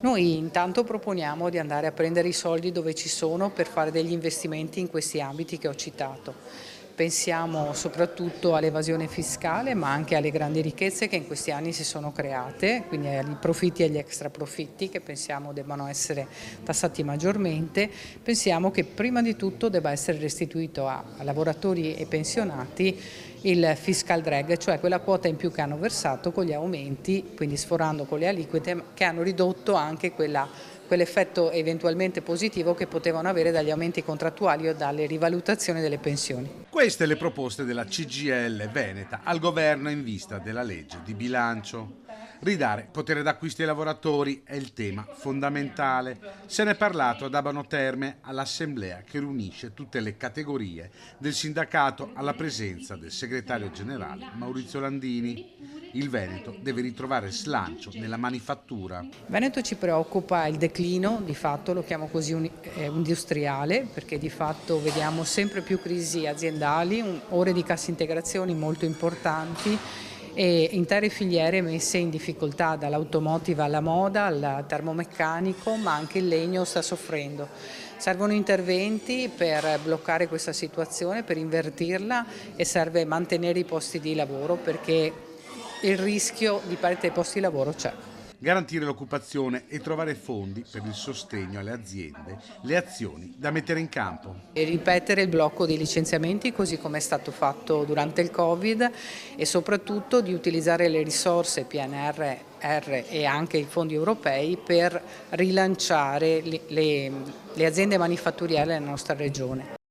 Noi intanto proponiamo di andare a prendere i soldi dove ci sono per fare degli investimenti in questi ambiti che ho citato. Pensiamo soprattutto all'evasione fiscale, ma anche alle grandi ricchezze che in questi anni si sono create, quindi agli profitti e agli extra profitti che pensiamo debbano essere tassati maggiormente. Pensiamo che prima di tutto debba essere restituito a lavoratori e pensionati il fiscal drag, cioè quella quota in più che hanno versato con gli aumenti, quindi sforando con le aliquote, che hanno ridotto anche quell'effetto eventualmente positivo che potevano avere dagli aumenti contrattuali o dalle rivalutazioni delle pensioni. Queste le proposte della CGIL Veneta al governo in vista della legge di bilancio. Ridare potere d'acquisto ai lavoratori è il tema fondamentale. Se ne è parlato ad Abano Terme all'assemblea che riunisce tutte le categorie del sindacato alla presenza del segretario generale Maurizio Landini. Il Veneto deve ritrovare slancio nella manifattura. Veneto ci preoccupa il declino, di fatto lo chiamo così industriale, perché di fatto vediamo sempre più crisi aziendali, ore di cassa integrazioni molto importanti e intere filiere messe in difficoltà, dall'automotive alla moda, al termomeccanico, ma anche il legno sta soffrendo. Servono interventi per bloccare questa situazione, per invertirla e serve mantenere i posti di lavoro perché il rischio di perdita dei posti di lavoro c'è. Garantire l'occupazione e trovare fondi per il sostegno alle aziende, le azioni da mettere in campo. E ripetere il blocco dei licenziamenti così come è stato fatto durante il Covid e soprattutto di utilizzare le risorse PNRR e anche i fondi europei per rilanciare le aziende manifatturiere nella nostra regione.